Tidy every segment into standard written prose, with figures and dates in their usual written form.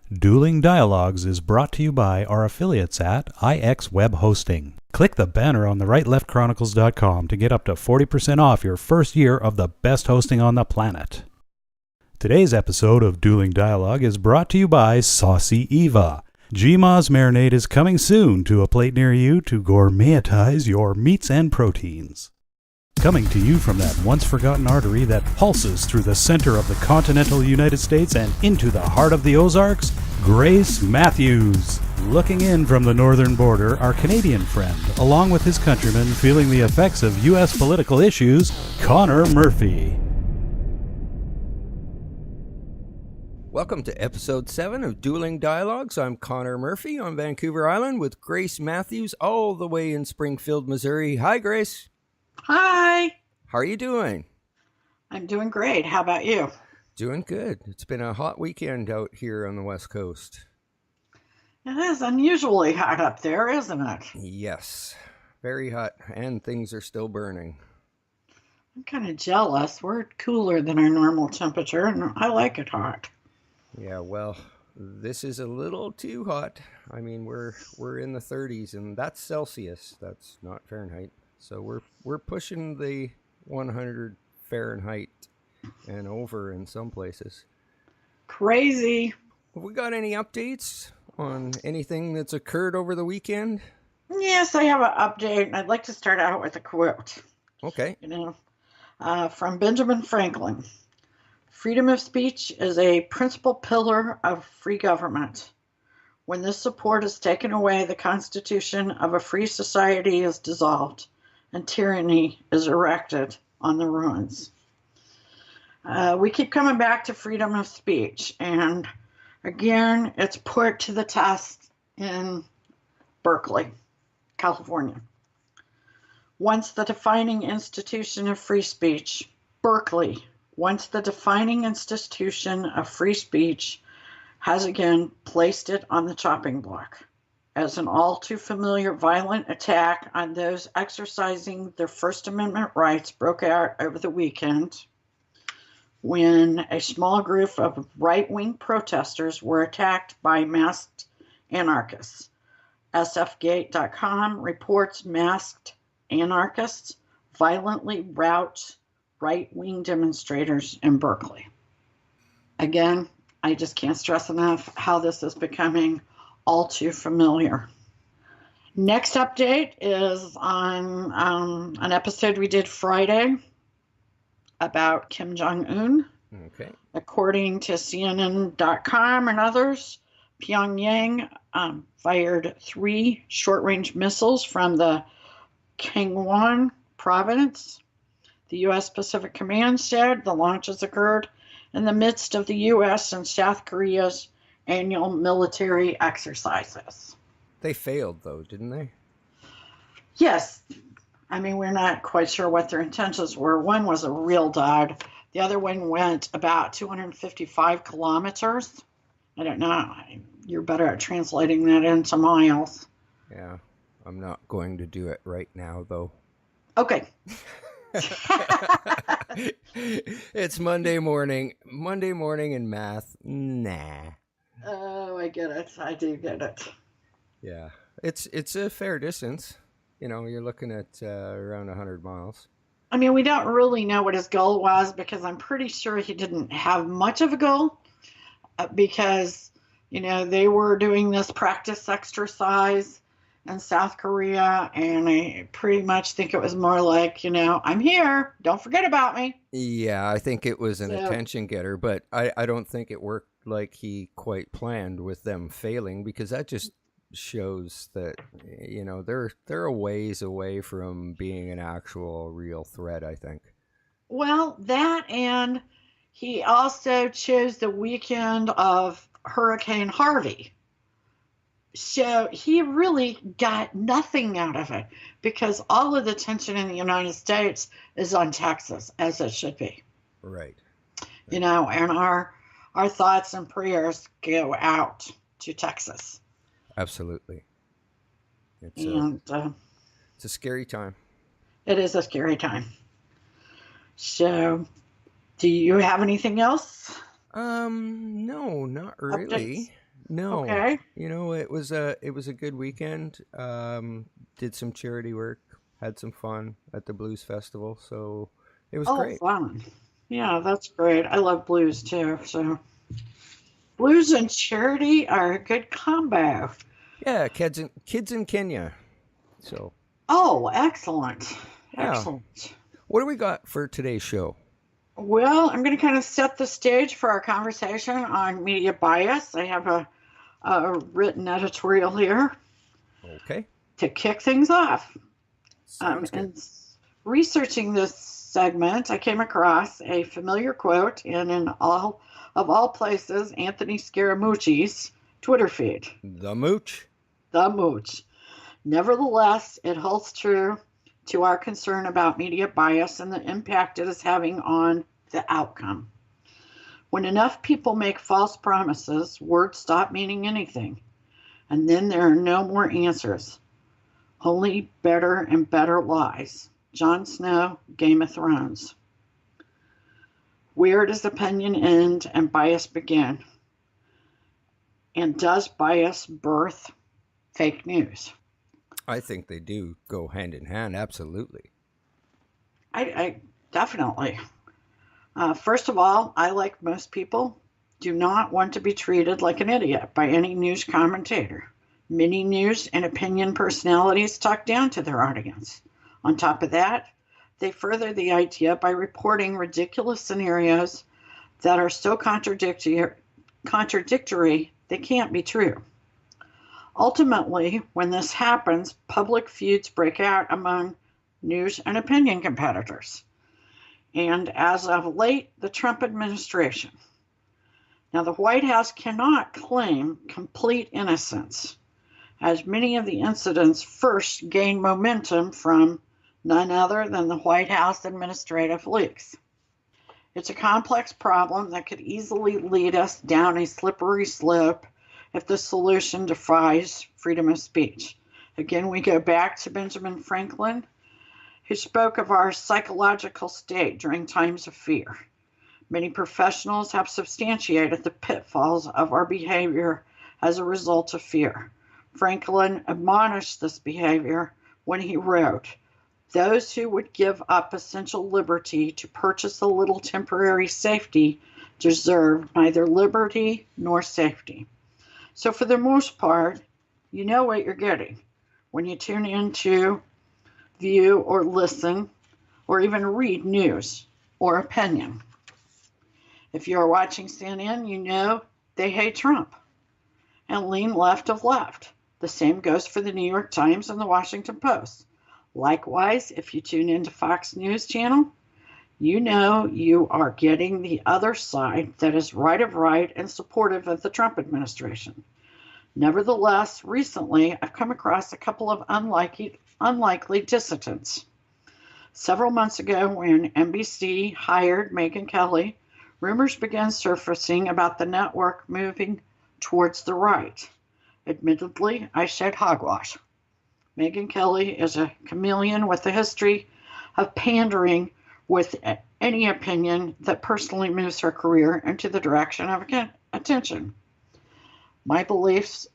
Dueling Dialogues is brought to you by our affiliates at IX Web Hosting. Click the banner on the rightleftchronicles.com to get up to 40% off your first year of the best hosting on the planet. Today's episode of Dueling Dialogue is brought to you by Saucy Eva. GMA's marinade is coming soon to a plate near you to gourmetize your meats and proteins. Coming to you from that once-forgotten artery that pulses through the center of the continental United States and into the heart of the Ozarks, Grace Matthews. Looking in from the northern border, our Canadian friend, along with his countrymen feeling the effects of U.S. political issues, Connor Murphy. Welcome to episode 7 of Dueling Dialogues. I'm Connor Murphy on Vancouver Island with Grace Matthews all the way in Springfield, Missouri. Hi, Grace. Hi. How are you doing? I'm doing great. How about you? Doing good. It's been a hot weekend out here on the West Coast. It is unusually hot up there, isn't it? Yes, very hot, and things are still burning. I'm kind of jealous. We're cooler than our normal temperature, and I like it hot. Yeah, well, this is a little too hot. I mean, we're in the 30s, and that's Celsius. That's not Fahrenheit. So we're pushing the 100 Fahrenheit and over in some places. Crazy. Have we got any updates on anything that's occurred over the weekend? Yes, I have an update. I'd like to start out with a quote. Okay. From Benjamin Franklin. Freedom of speech is a principal pillar of free government. When this support is taken away, the constitution of a free society is dissolved, and tyranny is erected on the ruins. We keep coming back to freedom of speech, and again, it's put to the test in Berkeley, California. Once the defining institution of free speech, Berkeley, once the defining institution of free speech has again placed it on the chopping block, as an all too familiar violent attack on those exercising their First Amendment rights broke out over the weekend when a small group of right-wing protesters were attacked by masked anarchists. SFGate.com reports masked anarchists violently rout right-wing demonstrators in Berkeley. Again, I just can't stress enough how this is becoming all too familiar. Next update is on an episode we did Friday about Kim Jong-un. Okay. According to CNN.com and others, Pyongyang fired 3 short-range missiles from the Gangwon province. The U.S. Pacific Command said the launches occurred in the midst of the U.S. and South Korea's annual military exercises. They failed, though, didn't they? Yes. I mean, we're not quite sure what their intentions were. One was a real dud. The other one went about 255 kilometers. I don't know. You're better at translating that into miles. Yeah. I'm not going to do it right now, though. Okay. It's Monday morning. Monday morning in math. Nah. Oh, I get it. I do get it. Yeah. It's a fair distance. You know, you're looking at around 100 miles. I mean, we don't really know what his goal was because I'm pretty sure he didn't have much of a goal because, you know, they were doing this practice exercise in South Korea, and I pretty much think it was more like, you know, I'm here, don't forget about me. Yeah, I think it was an attention getter, but I don't think it worked like he quite planned with them failing, because that just shows that, you know, they're a ways away from being an actual real threat, I think. Well, that, and he also chose the weekend of Hurricane Harvey. So he really got nothing out of it because all of the tension in the United States is on Texas, as it should be. Right. You know, and our thoughts and prayers go out to Texas. Absolutely. It's a scary time. It is a scary time. So, do you have anything else? No, not really. Updates? No, Okay. it was a good weekend. Did some charity work, had some fun at the blues festival, so it was Oh, great. fun. Yeah, that's great. I love blues too. So blues and charity are a good combo. Yeah, kids in Kenya. So Oh, excellent. yeah, Excellent. what do we got for today's show? Well, I'm going to kind of set the stage for our conversation on media bias. I have a written editorial here Okay, to kick things off. sounds good. And researching this segment, I came across a familiar quote in all places, Anthony Scaramucci's Twitter feed. The Mooch. The Mooch. Nevertheless, it holds true to our concern about media bias and the impact it is having on the outcome. When enough people make false promises, words stop meaning anything, and then there are no more answers. Only better and better lies. Jon Snow, Game of Thrones. Where does opinion end and bias begin? And does bias birth fake news? I think they do go hand in hand. Absolutely. I definitely. First of all, I, like most people, do not want to be treated like an idiot by any news commentator. Many news and opinion personalities talk down to their audience. On top of that, they further the idea by reporting ridiculous scenarios that are so contradictory they can't be true. Ultimately, when this happens, public feuds break out among news and opinion competitors. And as of late, the Trump administration. Now, the White House cannot claim complete innocence, as many of the incidents first gained momentum from none other than the White House administrative leaks. It's a complex problem that could easily lead us down a slippery slope if the solution defies freedom of speech. Again, we go back to Benjamin Franklin, who spoke of our psychological state during times of fear. Many professionals have substantiated the pitfalls of our behavior as a result of fear. Franklin admonished this behavior when he wrote, "Those who would give up essential liberty to purchase a little temporary safety deserve neither liberty nor safety." So for the most part, you know what you're getting when you tune in to view or listen or even read news or opinion. If you're watching CNN, you know they hate Trump and lean left of left. The same goes for the New York Times and the Washington Post. Likewise, if you tune into Fox News Channel, you know you are getting the other side that is right of right and supportive of the Trump administration. Nevertheless, recently I've come across a couple of unlikely dissidents. Several months ago, when NBC hired Megyn Kelly, rumors began surfacing about the network moving towards the right. Admittedly, I said hogwash. Megyn Kelly is a chameleon with a history of pandering with any opinion that personally moves her career into the direction of attention. My beliefs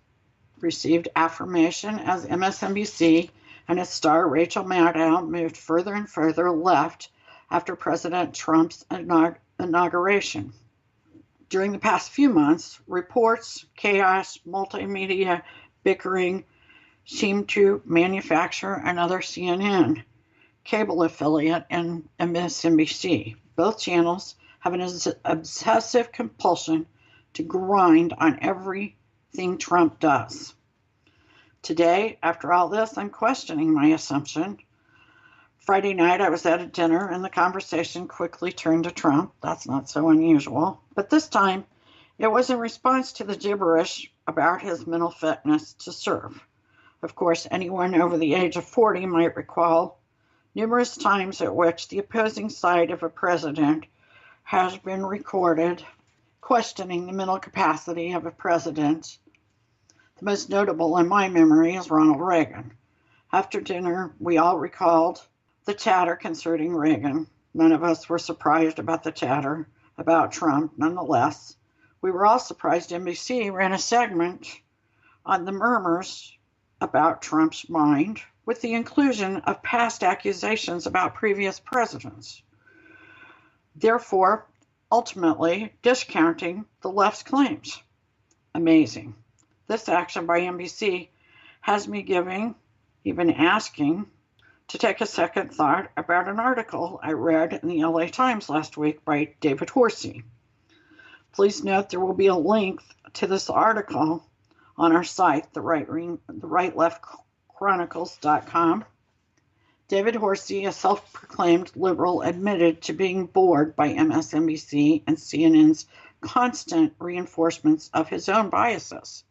received affirmation as MSNBC and its star Rachel Maddow moved further and further left after President Trump's inauguration. During the past few months, reports, chaos, multimedia bickering seemed to manufacture another CNN cable affiliate and MSNBC. Both channels have an obsessive compulsion to grind on everything Trump does. Today, after all this, I'm questioning my assumption. Friday night, I was at a dinner and the conversation quickly turned to Trump. That's not so unusual. But this time, it was in response to the gibberish about his mental fitness to serve. Of course, anyone over the age of 40 might recall numerous times at which the opposing side of a president has been recorded questioning the mental capacity of a president. The most notable in my memory is Ronald Reagan. After dinner, we all recalled the chatter concerning Reagan. None of us were surprised about the chatter about Trump. Nonetheless, We were all surprised NBC ran a segment on the murmurs about Trump's mind with the inclusion of past accusations about previous presidents, therefore ultimately discounting the left's claims. Amazing. This action by NBC has me even asking, to take a second thought about an article I read in the LA Times last week by David Horsey. Please note there will be a link to this article on our site, therightleftchronicles.com. David Horsey, a self-proclaimed liberal, admitted to being bored by MSNBC and CNN's constant reinforcements of his own biases.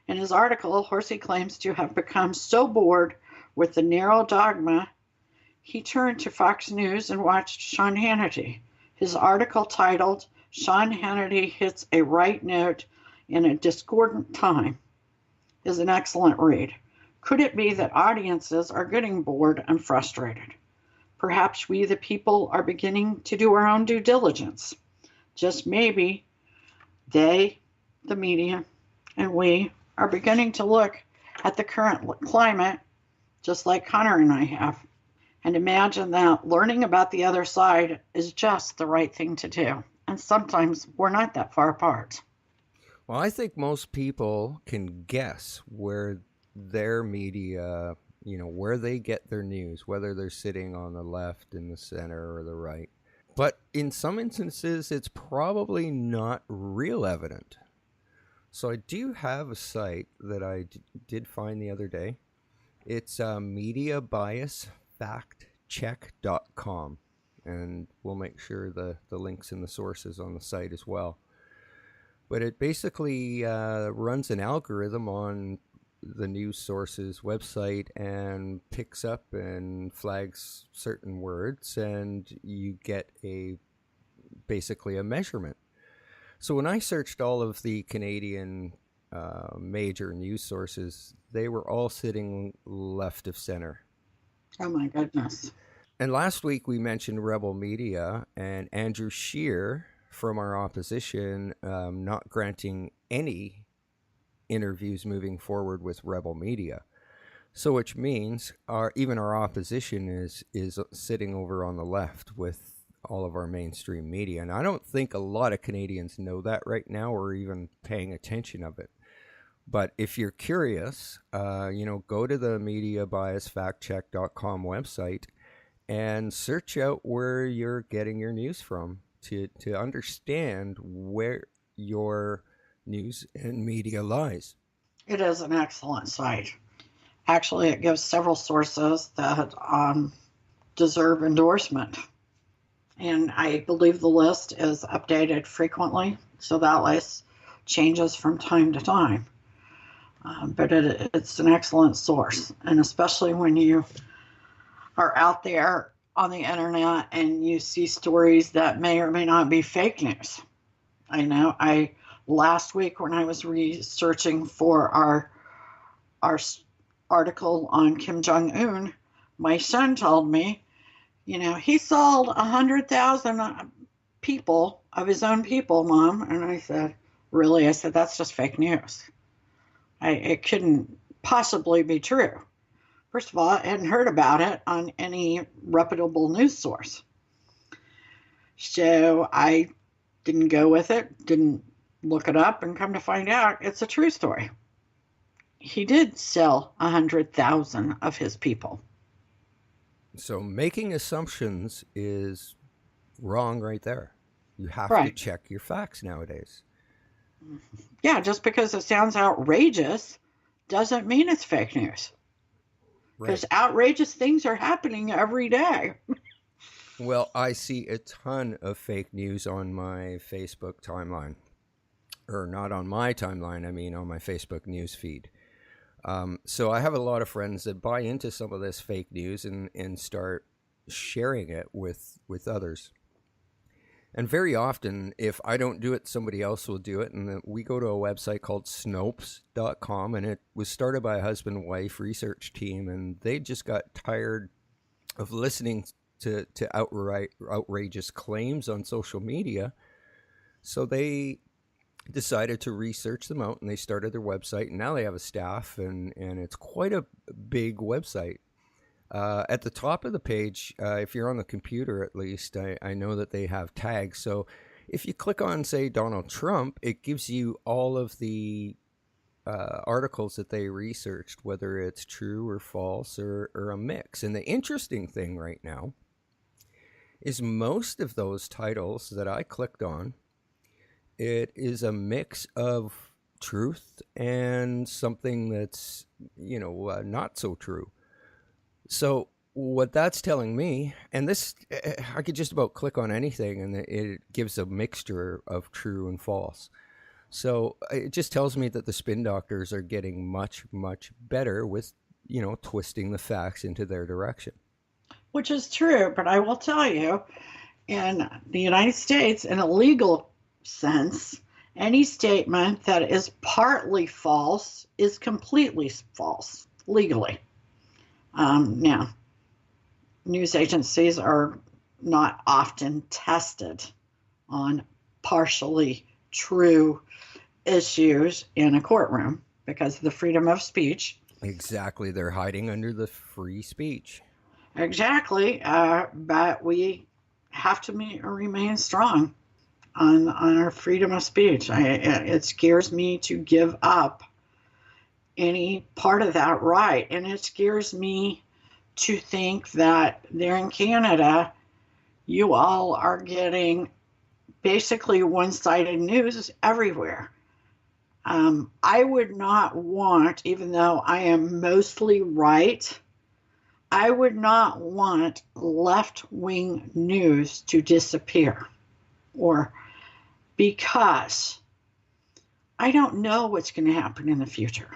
In his article, Horsey claims to have become so bored with the narrow dogma, he turned to Fox News and watched Sean Hannity. His article, titled "Sean Hannity Hits a Right Note in a Discordant Time," is an excellent read. Could it be that audiences are getting bored and frustrated? Perhaps we, the people, are beginning to do our own due diligence. Just maybe they, the media, and we are beginning to look at the current climate just like Connor and I have, and imagine that learning about the other side is just the right thing to do. And sometimes we're not that far apart. Well, I think most people can guess where their media, where they get their news, whether they're sitting on the left, in the center, or the right. But in some instances, it's probably not real evident. So I do have a site that I did find the other day. It's mediabiasfactcheck.com, and we'll make sure the links and the sources on the site as well. But it basically runs an algorithm on the news source's website and picks up and flags certain words, and you get basically a measurement. So when I searched all of the Canadian major news sources, they were all sitting left of center. Oh my goodness. And last week we mentioned Rebel Media and Andrew Scheer from our opposition not granting any interviews moving forward with Rebel Media. So which means even our opposition is sitting over on the left with all of our mainstream media. And I don't think a lot of Canadians know that right now or even paying attention of it. But if you're curious, go to the mediabiasfactcheck.com website and search out where you're getting your news from to understand where your news and media lies. It is an excellent site. Actually, it gives several sources that deserve endorsement. And I believe the list is updated frequently, so that list changes from time to time. But it's an excellent source, and especially when you are out there on the internet and you see stories that may or may not be fake news. I know last week when I was researching for our article on Kim Jong-un, my son told me, he sold 100,000 people of his own people, Mom. And I said, really? I said, that's just fake news. It couldn't possibly be true. First of all, I hadn't heard about it on any reputable news source. So I didn't go with it, didn't look it up, and come to find out it's a true story. He did sell 100,000 of his people. So making assumptions is wrong right there. You have to check your facts nowadays. Yeah, just because it sounds outrageous doesn't mean it's fake news. Because outrageous things are happening every day. Well, I see a ton of fake news on my Facebook timeline. Or not on my timeline, I mean on my Facebook news feed. So I have a lot of friends that buy into some of this fake news and start sharing it with others. And very often, if I don't do it, somebody else will do it. And we go to a website called Snopes.com, and it was started by a husband-wife research team, and they just got tired of listening to outrageous claims on social media. So they decided to research them out, and they started their website, and now they have a staff, and it's quite a big website. At the top of the page, if you're on the computer at least, I know that they have tags. So if you click on, say, Donald Trump, it gives you all of the articles that they researched, whether it's true or false or a mix. And the interesting thing right now is most of those titles that I clicked on, it is a mix of truth and something that's, not so true. So what that's telling me, and this, I could just about click on anything and it gives a mixture of true and false. So it just tells me that the spin doctors are getting much, much better with, twisting the facts into their direction. Which is true, but I will tell you, in the United States, in a legal sense, any statement that is partly false is completely false legally. Now, news agencies are not often tested on partially true issues in a courtroom because of the freedom of speech. Exactly. They're hiding under the free speech. Exactly. But we have to remain strong on our freedom of speech. It scares me to give up any part of that right. And it scares me to think that there in Canada, you all are getting basically one-sided news everywhere. I would not want, even though I am mostly right, I would not want left-wing news to disappear, or because I don't know what's going to happen in the future.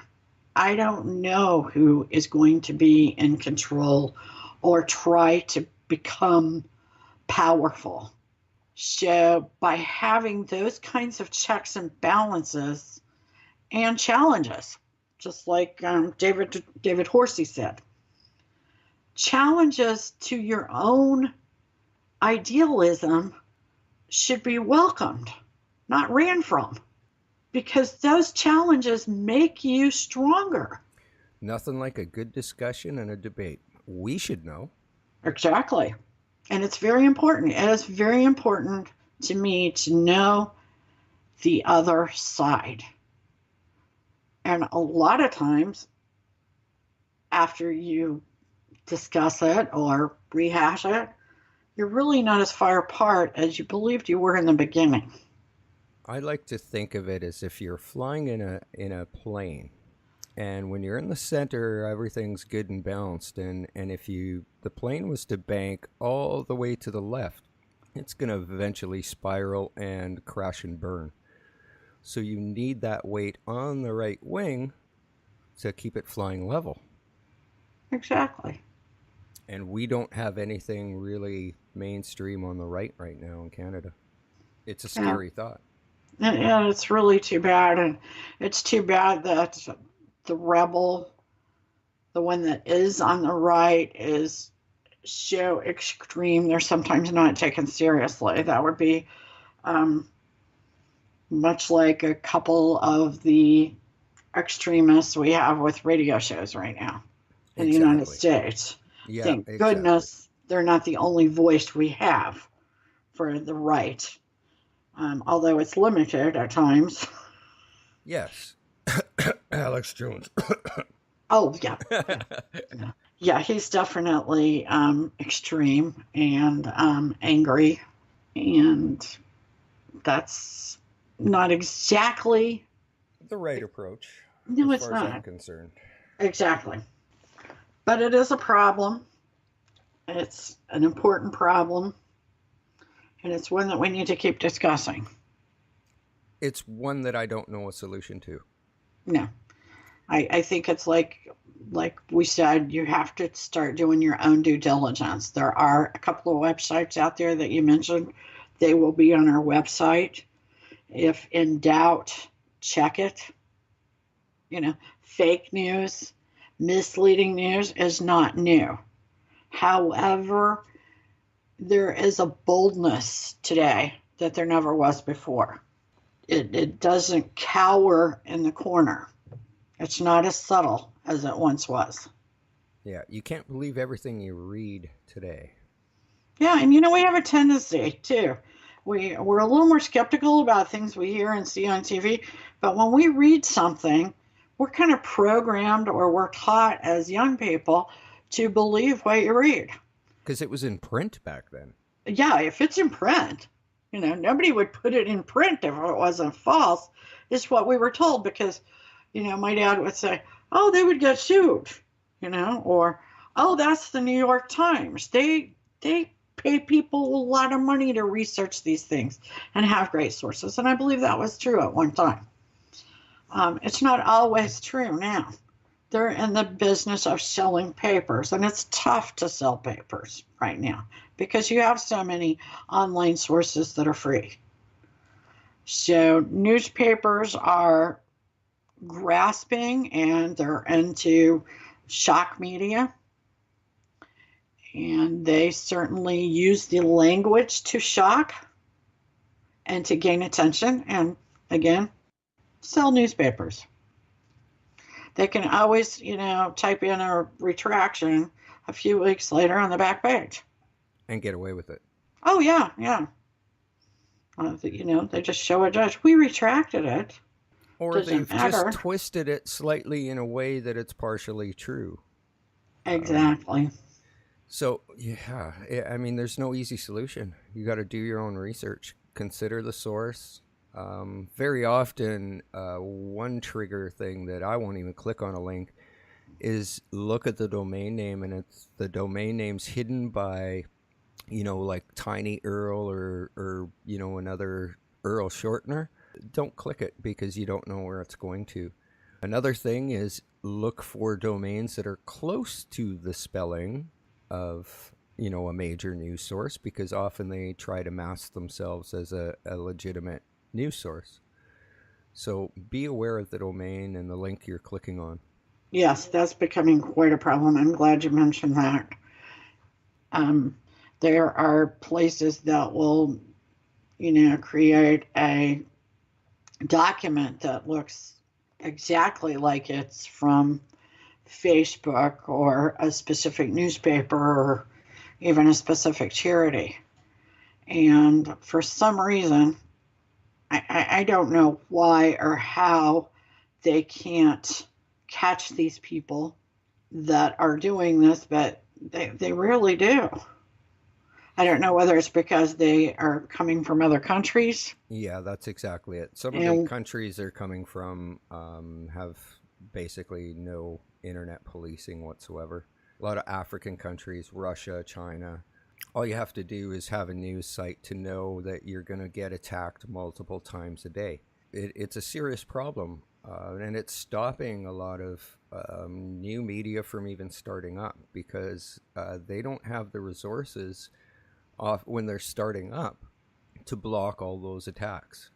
I don't know who is going to be in control or try to become powerful. So by having those kinds of checks and balances and challenges, just like David Horsey said, challenges to your own idealism should be welcomed, not ran from, because those challenges make you stronger. Nothing like a good discussion and a debate. We should know. Exactly. And it's very important. It is very important to me to know the other side. And a lot of times, after you discuss it or rehash it, you're really not as far apart as you believed you were in the beginning. I like to think of it as if you're flying in a plane, and when you're in the center, everything's good and balanced. And if the plane was to bank all the way to the left, it's going to eventually spiral and crash and burn. So you need that weight on the right wing to keep it flying level. Exactly. And we don't have anything really mainstream on the right now in Canada. It's a scary thought. And it's really too bad. And it's too bad that the rebel, the one that is on the right, is so extreme. They're sometimes not taken seriously. That would be much like a couple of the extremists we have with radio shows right now in the United States. Yeah, Thank goodness they're not the only voice we have for the right. Although it's limited at times. Yes. Alex Jones. Oh, yeah. Yeah, he's definitely extreme and angry. And that's not exactly the right approach. No, as it's far as not. I'm concerned. Exactly. But it is a problem. It's an important problem. And it's one that we need to keep discussing. It's one that I don't know a solution to. No. I think it's like we said, you have to start doing your own due diligence. There are a couple of websites out there that you mentioned. They will be on our website. If in doubt, check it. Fake news, misleading news is not new. However, there is a boldness today that there never was before. it doesn't cower in the corner. It's not as subtle as it once was. Yeah, you can't believe everything you read today. Yeah, and we have a tendency too. We're a little more skeptical about things we hear and see on TV, but when we read something, we're kind of programmed, or we're taught as young people to believe what you read. Because it was in print back then. Yeah, if it's in print, nobody would put it in print if it wasn't false, is what we were told, because, my dad would say, oh, they would get sued, or, oh, that's the New York Times. They pay people a lot of money to research these things and have great sources. And I believe that was true at one time. It's not always true now. They're in the business of selling papers, and it's tough to sell papers right now because you have so many online sources that are free. So newspapers are grasping, and they're into shock media. And they certainly use the language to shock and to gain attention, and again, sell newspapers. They can always, type in a retraction a few weeks later on the back page. And get away with it. Oh, yeah. They just show a judge, we retracted it. Or Doesn't they've matter. just twisted it slightly in a way that it's partially true. Exactly. So, yeah, I mean, there's no easy solution. You got to do your own research. Consider the source. Very often, one trigger thing that I won't even click on a link is look at the domain name, and it's the domain name's hidden by, like Tiny Earl or another Earl shortener. Don't click it because you don't know where it's going to. Another thing is look for domains that are close to the spelling of a major news source, because often they try to mask themselves as a legitimate news source. So be aware of the domain and the link you're clicking on. Yes, that's becoming quite a problem. I'm glad you mentioned that. There are places that will create a document that looks exactly like it's from Facebook or a specific newspaper or even a specific charity. And for some reason, I don't know why or how they can't catch these people that are doing this, but they really do. I don't know whether it's because they are coming from other countries. Yeah, that's exactly it. Some of the countries they're coming from have basically no internet policing whatsoever. A lot of African countries, Russia, China. All you have to do is have a news site to know that you're going to get attacked multiple times a day. It's a serious problem, and it's stopping a lot of new media from even starting up, because they don't have the resources when they're starting up to block all those attacks.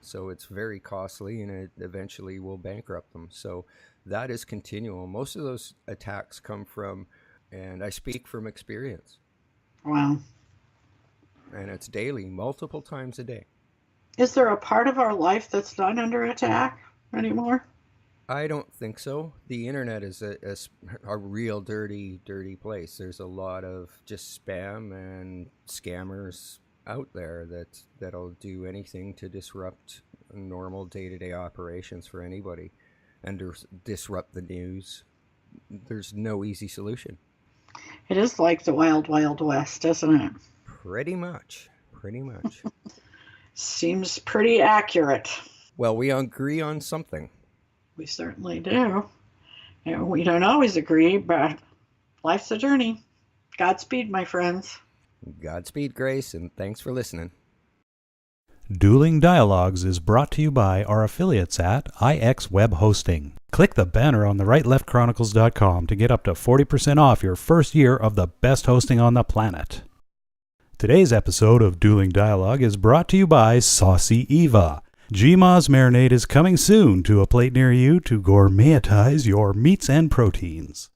So it's very costly, and it eventually will bankrupt them. So that is continual. Most of those attacks come from, and I speak from experience. Wow. And it's daily, multiple times a day. Is there a part of our life that's not under attack anymore? I don't think so. The internet is a real dirty, dirty place. There's a lot of just spam and scammers out there that'll do anything to disrupt normal day-to-day operations for anybody and disrupt the news. There's no easy solution. It is like the wild, wild west, isn't it? Pretty much. Seems pretty accurate. Well, we agree on something. We certainly do. And we don't always agree, but life's a journey. Godspeed, my friends. Godspeed, Grace, and thanks for listening. Dueling Dialogues is brought to you by our affiliates at IX Web Hosting. Click the banner on the rightleftchronicles.com to get up to 40% off your first year of the best hosting on the planet. Today's episode of Dueling Dialogue is brought to you by Saucy Eva. GMA's marinade is coming soon to a plate near you to gourmetize your meats and proteins.